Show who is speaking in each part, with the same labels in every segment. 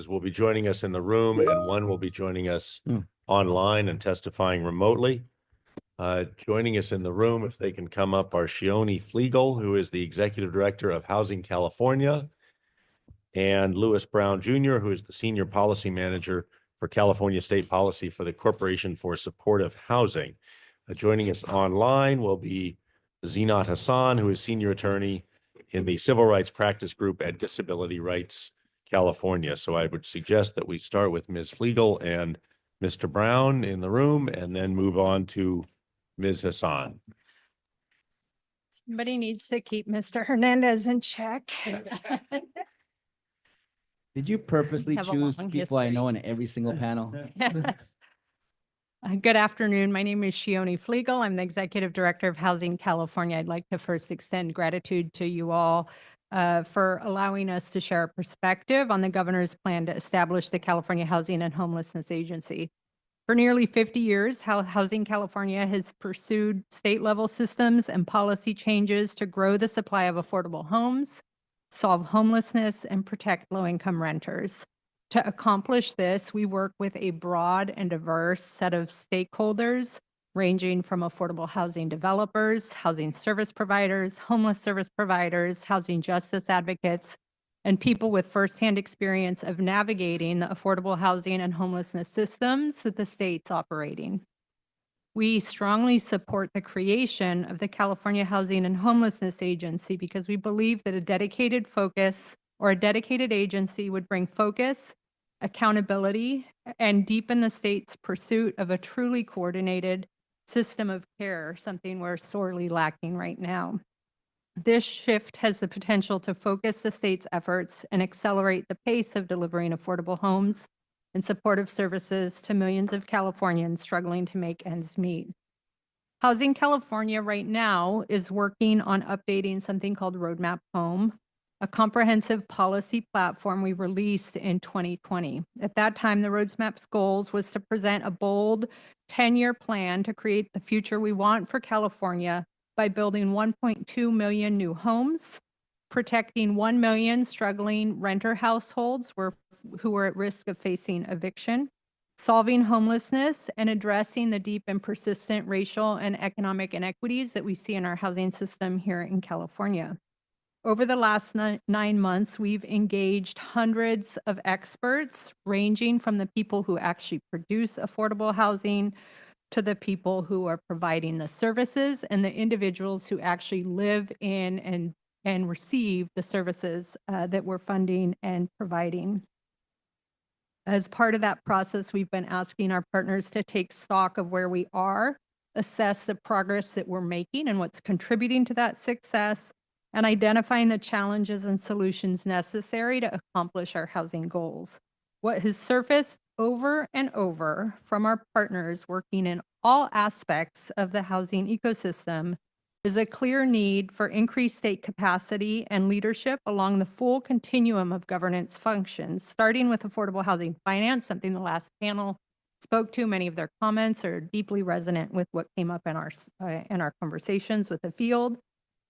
Speaker 1: will be joining us in the room, and one will be joining us online and testifying remotely. Joining us in the room, if they can come up, are Chione Flegal, who is the Executive Director of Housing California, and Lewis Brown Jr., who is the Senior Policy Manager for California State Policy for the Corporation for Supportive Housing. Joining us online will be Zinat Hassan, who is Senior Attorney in the Civil Rights Practice Group at Disability Rights California. So I would suggest that we start with Ms. Flegal and Mr. Brown in the room and then move on to Ms. Hassan.
Speaker 2: Somebody needs to keep Mr. Hernandez in check.
Speaker 3: Did you purposely
Speaker 2: Have a
Speaker 3: choose
Speaker 2: long
Speaker 3: people I
Speaker 2: history.
Speaker 3: know in every single panel?
Speaker 2: Yes. Good afternoon. My name is Chione Flegal. I'm the Executive Director of Housing California. I'd like to first extend gratitude to you all for allowing us to share our perspective on the governor's plan to establish the California Housing and Homelessness Agency. For nearly 50 years, Housing California has pursued state-level systems and policy changes to grow the supply of affordable homes, solve homelessness, and protect low-income renters. To accomplish this, we work with a broad and diverse set of stakeholders, ranging from affordable housing developers, housing service providers, homeless service providers, housing justice advocates, and people with firsthand experience of navigating the affordable housing and homelessness systems that the state's operating. We strongly support the creation of the California Housing and Homelessness Agency because we believe that a dedicated agency would bring focus, accountability, and deepen the state's pursuit of a truly coordinated system of care, something we're sorely lacking right now. This shift has the potential to focus the state's efforts and accelerate the pace of delivering affordable homes and supportive services to millions of Californians struggling to make ends meet. Housing California right now is working on updating something called Roadmap Home, a comprehensive policy platform we released in 2020. At that time, the Roadmap's goals was to present a bold 10-year plan to create the future we want for California by building 1.2 million new homes, protecting 1 million struggling renter households who were at risk of facing eviction, solving homelessness, and addressing the deep and persistent racial and economic inequities that we see in our housing system here in California. Over the last 9 months, we've engaged hundreds of experts, ranging from the people who actually produce affordable housing to the people who are providing the services and the individuals who actually live in and receive the services that we're funding and providing. As part of that process, we've been asking our partners to take stock of where we are, assess the progress that we're making and what's contributing to that success, and identifying the challenges and solutions necessary to accomplish our housing goals. What has surfaced over and over from our partners working in all aspects of the housing ecosystem is a clear need for increased state capacity and leadership along the full continuum of governance functions, starting with affordable housing finance, something the last panel spoke to. Many of their comments are deeply resonant with what came up in our conversations with the field,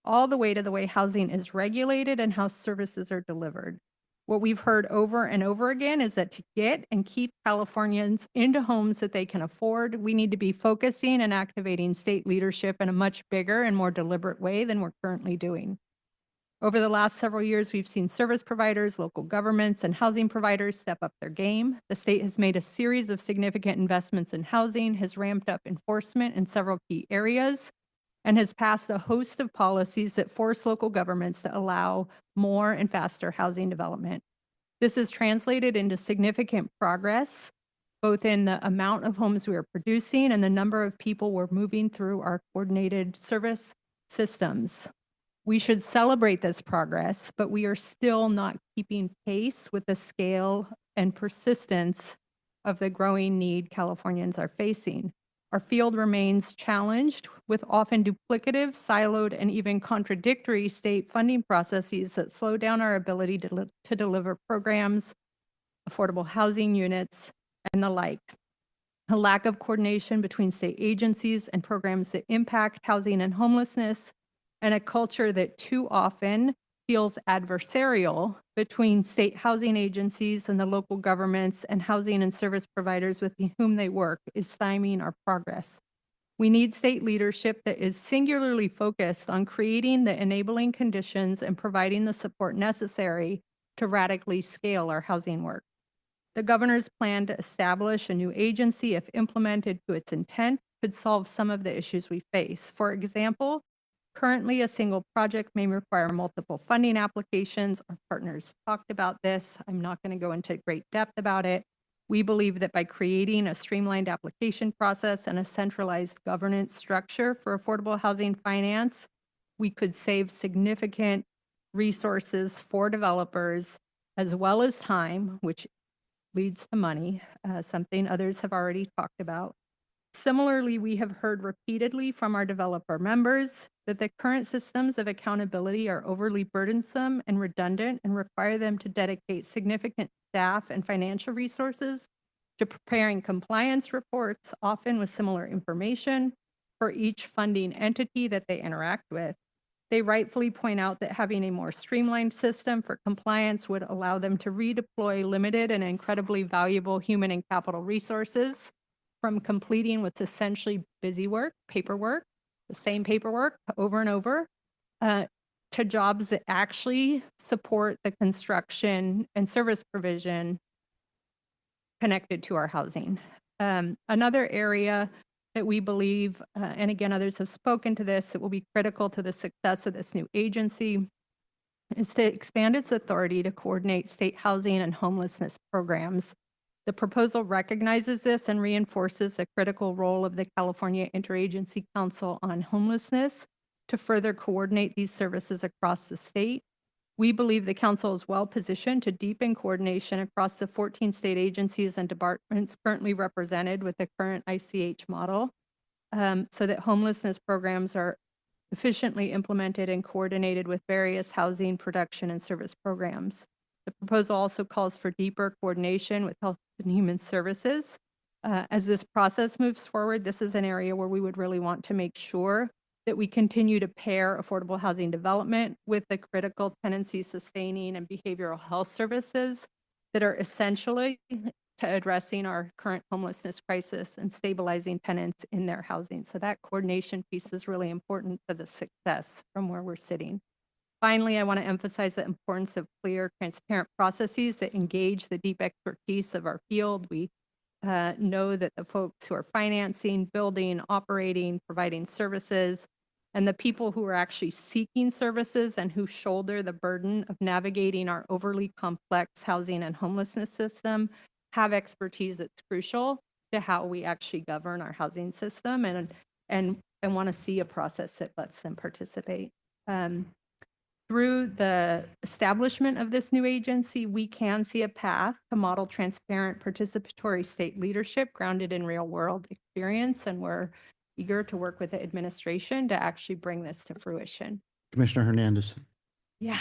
Speaker 2: all the way to the way housing is regulated and how services are delivered. What we've heard over and over again is that to get and keep Californians into homes that they can afford, we need to be focusing and activating state leadership in a much bigger and more deliberate way than we're currently doing. Over the last several years, we've seen service providers, local governments, and housing providers step up their game. The state has made a series of significant investments in housing, has ramped up enforcement in several key areas, and has passed a host of policies that force local governments to allow more and faster housing development. This has translated into significant progress, both in the amount of homes we are producing and the number of people we're moving through our coordinated service systems. We should celebrate this progress, but we are still not keeping pace with the scale and persistence of the growing need Californians are facing. Our field remains challenged with often duplicative, siloed, and even contradictory state funding processes that slow down our ability to deliver programs, affordable housing units, and the like. A lack of coordination between state agencies and programs that impact housing and homelessness, and a culture that too often feels adversarial between state housing agencies and the local governments and housing and service providers with whom they work is stymieing our progress. We need state leadership that is singularly focused on creating the enabling conditions and providing the support necessary to radically scale our housing work. The governor's plan to establish a new agency, if implemented to its intent, could solve some of the issues we face. For example, currently a single project may require multiple funding applications. Our partners talked about this. I'm not going to go into great depth about it. We believe that by creating a streamlined application process and a centralized governance structure for affordable housing finance, we could save significant resources for developers as well as time, which leads to money, something others have already talked about. Similarly, we have heard repeatedly from our developer members that the current systems of accountability are overly burdensome and redundant and require them to dedicate significant staff and financial resources to preparing compliance reports, often with similar information, for each funding entity that they interact with. They rightfully point out that having a more streamlined system for compliance would allow them to redeploy limited and incredibly valuable human and capital resources from completing what's essentially busy work, paperwork, the same paperwork over and over, to jobs that actually support the construction and service provision connected to our housing. Another area that we believe, and again, others have spoken to this, that will be critical to the success of this new agency is to expand its authority to coordinate state housing and homelessness programs. The proposal recognizes this and reinforces the critical role of the California Interagency Council on Homelessness to further coordinate these services across the state. We believe the council is well positioned to deepen coordination across the 14 state agencies and departments currently represented with the current ICH model, so that homelessness programs are efficiently implemented and coordinated with various housing, production, and service programs. The proposal also calls for deeper coordination with Health and Human Services. As this process moves forward, this is an area where we would really want to make sure that we continue to pair affordable housing development with the critical tenancy sustaining and behavioral health services that are essentially to addressing our current homelessness crisis and stabilizing tenants in their housing. So that coordination piece is really important for the success from where we're sitting. Finally, I want to emphasize the importance of clear, transparent processes that engage the deep expertise of our field. We know that the folks who are financing, building, operating, providing services, and the people who are actually seeking services and who shoulder the burden of navigating our overly complex housing and homelessness system have expertise that's crucial to how we actually govern our housing system, and want to see a process that lets them participate. Through the establishment of this new agency, we can see a path to model transparent participatory state leadership grounded in real world experience, and we're eager to work with the administration to actually bring this to fruition.
Speaker 4: Commissioner Hernandez.
Speaker 2: Yeah,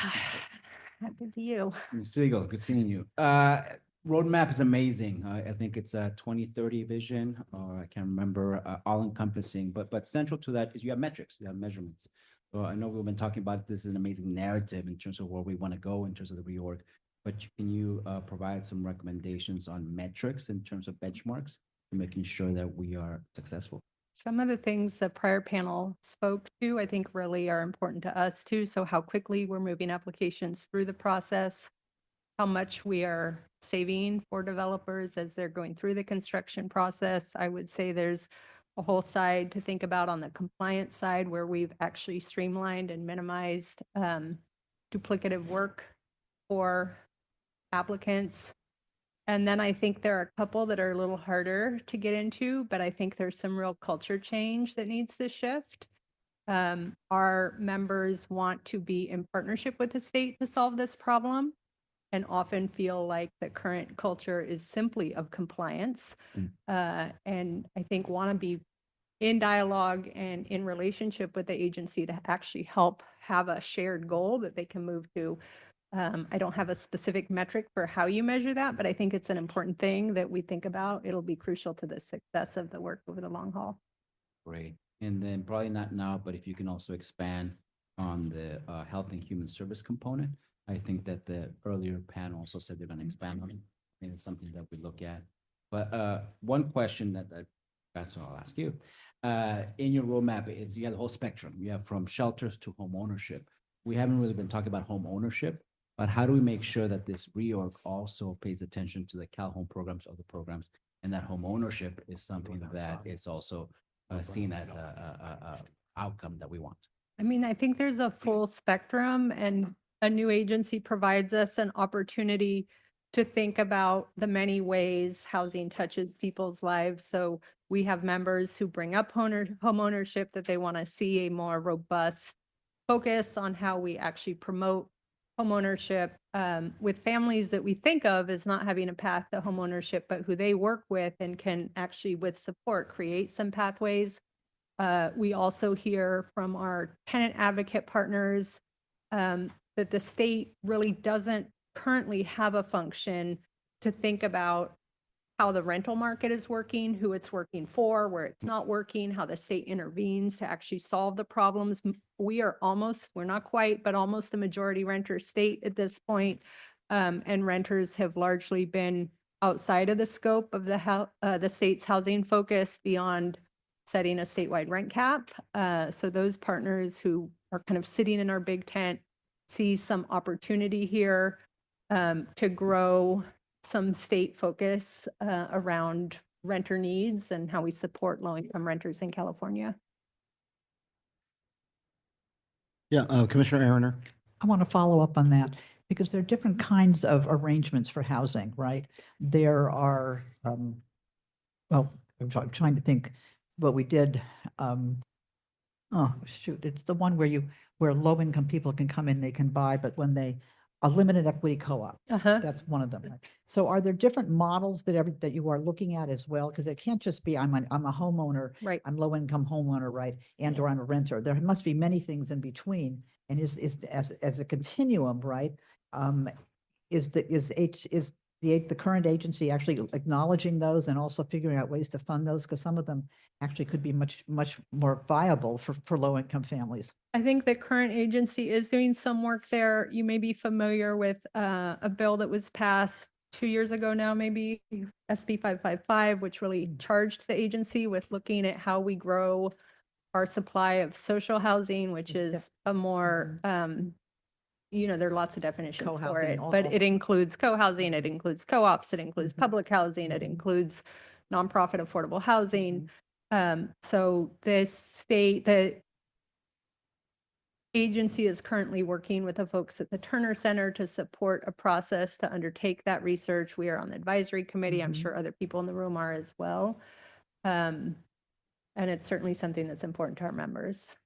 Speaker 2: that could be you.
Speaker 3: Ms. Flegal, good seeing you. Roadmap is amazing. I think it's a 2030 vision, or I can't remember, all encompassing, but central to that is you have metrics, you have measurements. So I know we've been talking about this is an amazing narrative in terms of where we want to go in terms of the reorg, but can you provide some recommendations on metrics in terms of benchmarks for making sure that we are successful?
Speaker 2: Some of the things the prior panel spoke to, I think really are important to us too. So how quickly we're moving applications through the process, how much we are saving for developers as they're going through the construction process. I would say there's a whole side to think about on the compliance side where we've actually streamlined and minimized duplicative work for applicants. And then I think there are a couple that are a little harder to get into, but I think there's some real culture change that needs to shift. Our members want to be in partnership with the state to solve this problem, and often feel like the current culture is simply of compliance. And I think want to be in dialogue and in relationship with the agency to actually help have a shared goal that they can move to. I don't have a specific metric for how you measure that, but I think it's an important thing that we think about. It'll be crucial to the success of the work over the long haul.
Speaker 3: Great. And then probably not now, but if you can also expand on the health and human service component. I think that the earlier panel also said they're going to expand on it. And it's something that we look at. But one question that's what I'll ask you. In your roadmap, is you have the whole spectrum. You have from shelters to home ownership. We haven't really been talking about home ownership, but how do we make sure that this reorg also pays attention to the Cal Home programs, other programs, and that home ownership is something that is also seen as a outcome that we want?
Speaker 2: I mean, I think there's a full spectrum, and a new agency provides us an opportunity to think about the many ways housing touches people's lives. So we have members who bring up home ownership, that they want to see a more robust focus on how we actually promote homeownership with families that we think of as not having a path to homeownership, but who they work with and can actually, with support, create some pathways. We also hear from our tenant advocate partners that the state really doesn't currently have a function to think about how the rental market is working, who it's working for, where it's not working, how the state intervenes to actually solve the problems. We're not quite, but almost the majority renter state at this point. And renters have largely been outside of the scope of the state's housing focus beyond setting a statewide rent cap. So those partners who are kind of sitting in our big tent see some opportunity here to grow some state focus around renter needs and how we support low-income renters in California.
Speaker 4: Yeah, Commissioner Aaroner.
Speaker 5: I want to follow up on that because there are different kinds of arrangements for housing, right? There are, well, I'm trying to think what we did. Oh, shoot, it's the one where low-income people can come in, they can buy, but when a limited equity co-op, that's one of them. Right? So are there different models that you are looking at as well? Because it can't just be, I'm a homeowner,
Speaker 2: Right.
Speaker 5: I'm low-income homeowner, right? And or I'm a renter. There must be many things in between. And is as a continuum, right? Is the current agency actually acknowledging those and also figuring out ways to fund those? Because some of them actually could be much more viable for low-income families.
Speaker 2: I think the current agency is doing some work there. You may be familiar with a bill that was passed 2 years ago now, maybe SB 555, which really charged the agency with looking at how we grow our supply of social housing, which is a more, there are lots of definitions for
Speaker 5: Co-housing
Speaker 2: it,
Speaker 5: also.
Speaker 2: but it includes co-housing, it includes co-ops, it includes public housing, it includes nonprofit affordable housing. So the agency is currently working with the folks at the Turner Center to support a process to undertake that research. We are on the advisory committee. I'm sure other people in the room are as well. And it's certainly something that's important to our members.